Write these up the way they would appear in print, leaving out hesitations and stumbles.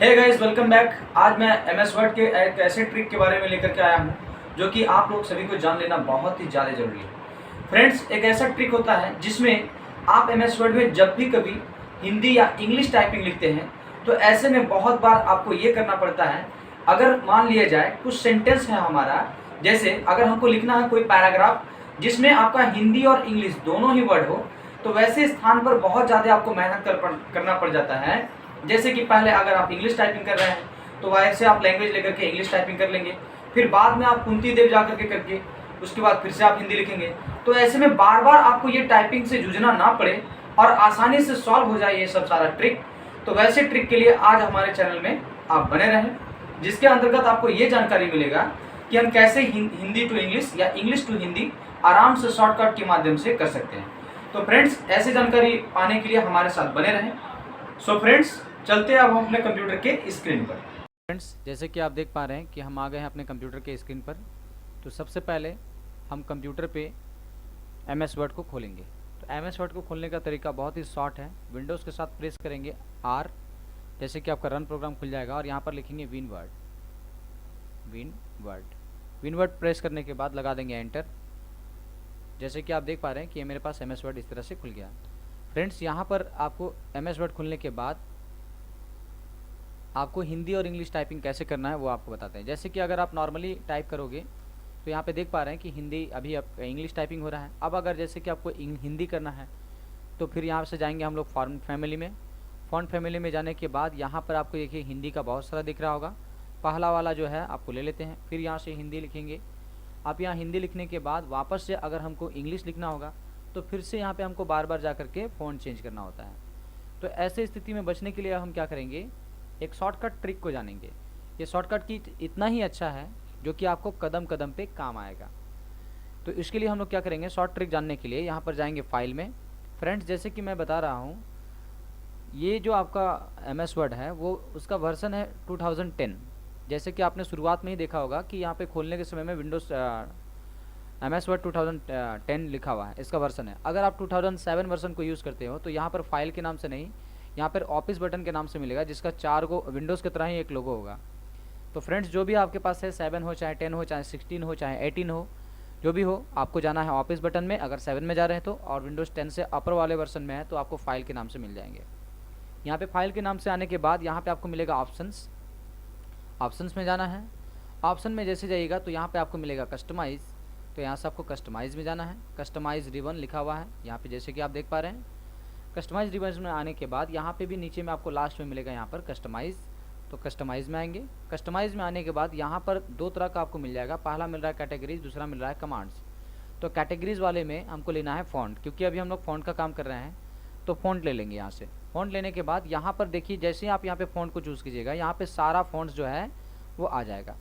Hey guys, welcome back. आज मैं MS word के एक ऐसे ट्रिक के बारे में लेकर के आया हूँ जो कि आप लोग सभी को जान लेना बहुत ही ज़्यादा ज़रूरी है। फ्रेंड्स, एक ऐसा ट्रिक होता है जिसमें आप एमएस वर्ड में जब भी कभी हिंदी या इंग्लिश टाइपिंग लिखते हैं तो ऐसे में बहुत बार आपको ये करना पड़ता है। अगर मान लिया जाए कुछ सेंटेंस है हमारा, जैसे अगर हमको लिखना है कोई पैराग्राफ जिसमें आपका हिंदी और इंग्लिश दोनों ही वर्ड हो, तो वैसे स्थान पर बहुत ज़्यादा आपको मेहनत करना पड़ जाता है। जैसे कि पहले अगर आप इंग्लिश टाइपिंग कर रहे हैं तो वैसे आप लैंग्वेज लेकर के इंग्लिश टाइपिंग कर लेंगे, फिर बाद में आप कुंती देव जा करके करके उसके बाद फिर से आप हिंदी लिखेंगे। तो ऐसे में बार बार आपको ये टाइपिंग से जूझना ना पड़े और आसानी से सॉल्व हो जाए ये सब सारा ट्रिक। तो वैसे ट्रिक के लिए आज हमारे चैनल में आप बने रहें, जिसके अंतर्गत आपको ये जानकारी मिलेगा कि हम कैसे हिंदी टू इंग्लिश या इंग्लिश टू हिंदी आराम से शॉर्टकट के माध्यम से कर सकते हैं। तो फ्रेंड्स, ऐसी जानकारी पाने के लिए हमारे साथ बने रहें। सो फ्रेंड्स, चलते हैं अब हम अपने कंप्यूटर के स्क्रीन पर। फ्रेंड्स, जैसे कि आप देख पा रहे हैं कि हम आ गए हैं अपने कंप्यूटर के स्क्रीन पर। तो सबसे पहले हम कंप्यूटर पे एमएस वर्ड को खोलेंगे। तो एमएस वर्ड को खोलने का तरीका बहुत ही शॉर्ट है। विंडोज़ के साथ प्रेस करेंगे आर, जैसे कि आपका रन प्रोग्राम खुल जाएगा और यहाँ पर लिखेंगे विन वर्ड प्रेस करने के बाद लगा देंगे एंटर। जैसे कि आप देख पा रहे हैं कि ये मेरे पास एमएस वर्ड इस तरह से खुल गया। फ्रेंड्स, यहाँ पर आपको एमएस वर्ड खुलने के बाद आपको हिंदी और इंग्लिश टाइपिंग कैसे करना है वो आपको बताते हैं। जैसे कि अगर आप नॉर्मली टाइप करोगे तो यहाँ पे देख पा रहे हैं कि हिंदी अभी अब इंग्लिश टाइपिंग हो रहा है। अब अगर जैसे कि आपको हिंदी करना है तो फिर यहाँ से जाएंगे हम लोग फॉन्ट फैमिली में। फॉन्ट फैमिली में जाने के बाद यहाँ पर आपको देखिए हिंदी का बहुत सारा दिख रहा होगा। पहला वाला जो है आपको ले लेते हैं, फिर यहाँ से हिंदी लिखेंगे। आप यहाँ हिंदी लिखने के बाद वापस से अगर हमको इंग्लिश लिखना होगा तो फिर से यहाँ पर हमको बार बार जा करके फ़ॉन्ट चेंज करना होता है। तो ऐसे स्थिति में बचने के लिए हम क्या करेंगे, एक शॉर्टकट ट्रिक को जानेंगे। ये शॉर्टकट की इतना ही अच्छा है जो कि आपको कदम कदम पे काम आएगा। तो इसके लिए हम लोग क्या करेंगे, शॉर्ट ट्रिक जानने के लिए यहाँ पर जाएंगे फाइल में। फ्रेंड्स, जैसे कि मैं बता रहा हूँ, ये जो आपका एमएस वर्ड है वो उसका वर्जन है 2010। जैसे कि आपने शुरुआत में ही देखा होगा कि यहाँ पे खोलने के समय में विंडोज़ एमएस वर्ड 2010 लिखा हुआ है, इसका वर्जन है। अगर आप 2007 वर्जन को यूज़ करते हो तो यहाँ पर फाइल के नाम से नहीं, यहाँ पर ऑफिस बटन के नाम से मिलेगा, जिसका 4 को विंडोज़ की तरह ही एक लोगो होगा। तो फ्रेंड्स, जो भी आपके पास है, 7 हो चाहे 10 हो चाहे 16 हो चाहे 18 हो, जो भी हो, आपको जाना है ऑफिस बटन में अगर 7 में जा रहे हैं तो, और विंडोज़ 10 से अपर वाले वर्जन में है तो आपको फाइल के नाम से मिल जाएंगे। यहाँ पे फाइल के नाम से आने के बाद यहाँ पे आपको मिलेगा ऑप्शंस में जाना है। ऑप्शन में जैसे जाइएगा तो यहाँ पे आपको मिलेगा कस्टमाइज़। तो यहाँ से आपको कस्टमाइज़ में जाना है। कस्टमाइज़ रिबन लिखा हुआ है यहाँ पे, जैसे कि आप देख पा रहे हैं। कस्टमाइज रिबन में आने के बाद यहाँ पे भी नीचे में आपको लास्ट में मिलेगा यहाँ पर कस्टमाइज़। तो कस्टमाइज़ में आएंगे। कस्टमाइज़ में आने के बाद यहाँ पर दो तरह का आपको मिल जाएगा, पहला मिल रहा है कैटेगरीज, दूसरा मिल रहा है कमांड्स। तो कैटेगरीज वाले में हमको लेना है फ़ॉन्ट, क्योंकि अभी हम लोग फ़ॉन्ट का काम कर रहे हैं तो फ़ॉन्ट ले लेंगे यहाँ से। फ़ॉन्ट लेने के बाद यहाँ पर देखिए, जैसे ही आप यहाँ पे फ़ॉन्ट को चूज़ कीजिएगा यहाँ पे सारा फ़ॉन्ट्स जो है वो आ जाएगा।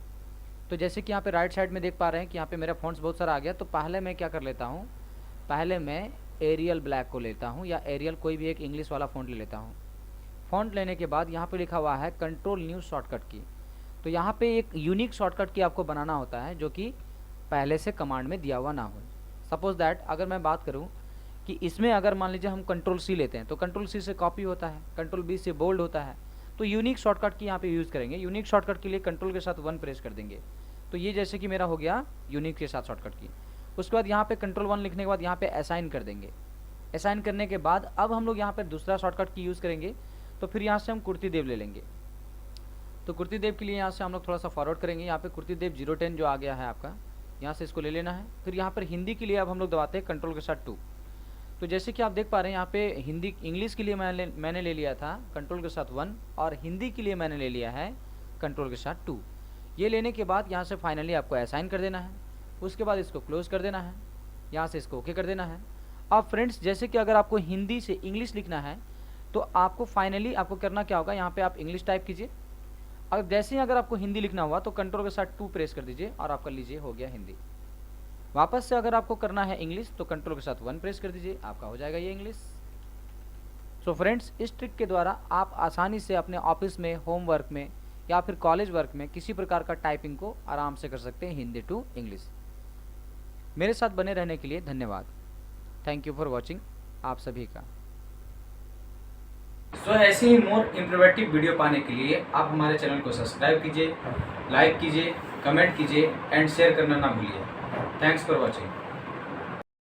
तो जैसे कि यहाँ पे राइट साइड में देख पा रहे हैं कि यहाँ पे मेरा फ़ॉन्ट्स बहुत सारा आ गया। तो पहले मैं क्या कर लेता हूँ, पहले मैं एरियल ब्लैक को लेता हूँ या एरियल कोई भी एक इंग्लिश वाला फ़ॉन्ट ले लेता हूँ। फ़ॉन्ट लेने के बाद यहाँ पे लिखा हुआ है कंट्रोल न्यू शॉर्टकट की। तो यहाँ पे एक यूनिक शॉर्टकट की आपको बनाना होता है जो कि पहले से कमांड में दिया हुआ ना हो। सपोज़ दैट अगर मैं बात करूँ कि इसमें अगर मान लीजिए हम कंट्रोल सी लेते हैं तो कंट्रोल सी से कॉपी होता है, कंट्रोल बी से बोल्ड होता है। तो यूनिक शॉर्टकट की यहाँ पे यूज़ करेंगे। यूनिक शॉर्टकट के लिए कंट्रोल के साथ 1 प्रेस कर देंगे। तो ये जैसे कि मेरा हो गया यूनिक के साथ शॉर्टकट की। उसके बाद यहाँ पे कंट्रोल 1 लिखने के बाद यहाँ पे असाइन कर देंगे। असाइन करने के बाद अब हम लोग यहाँ पे दूसरा शॉर्टकट की यूज़ करेंगे। तो फिर यहाँ से हम कुर्ती देव ले लेंगे। तो कुर्ती देव के लिए यहाँ से हम लोग थोड़ा सा फॉरवर्ड करेंगे। यहाँ पे कुर्ती देव 010 जो आ गया है आपका, यहाँ से इसको ले लेना है। फिर यहाँ पर हिंदी के लिए अब हम लोग दबाते हैं कंट्रोल के साथ 2। तो जैसे कि आप देख पा रहे हैं यहाँ पे हिंदी इंग्लिश के लिए मैंने ले लिया था कंट्रोल के साथ 1, और हिंदी के लिए मैंने ले लिया है कंट्रोल के साथ 2। ये लेने के बाद यहाँ से फाइनली आपको असाइन कर देना है। उसके बाद इसको क्लोज़ कर देना है, यहाँ से इसको ओके कर देना है। अब फ्रेंड्स, जैसे कि अगर आपको हिंदी से इंग्लिश लिखना है तो आपको फाइनली आपको करना क्या होगा, यहाँ पे आप इंग्लिश टाइप कीजिए। अब जैसे ही अगर आपको हिंदी लिखना हुआ तो कंट्रोल के साथ 2 प्रेस कर दीजिए और आप कर लीजिए हो गया हिंदी। वापस से अगर आपको करना है इंग्लिश तो कंट्रोल के साथ 1 प्रेस कर दीजिए, आपका हो जाएगा ये इंग्लिश। सो फ्रेंड्स, इस ट्रिक के द्वारा आप आसानी से अपने ऑफिस में, होमवर्क में या फिर कॉलेज वर्क में किसी प्रकार का टाइपिंग को आराम से कर सकते हैं, हिंदी टू इंग्लिश। मेरे साथ बने रहने के लिए धन्यवाद। थैंक यू फॉर वॉचिंग आप सभी का। सो ऐसे ही मोर इम्प्रोवेटिव वीडियो पाने के लिए आप हमारे चैनल को सब्सक्राइब कीजिए, लाइक कीजिए, कमेंट कीजिए एंड शेयर करना ना भूलिए। Thanks for watching.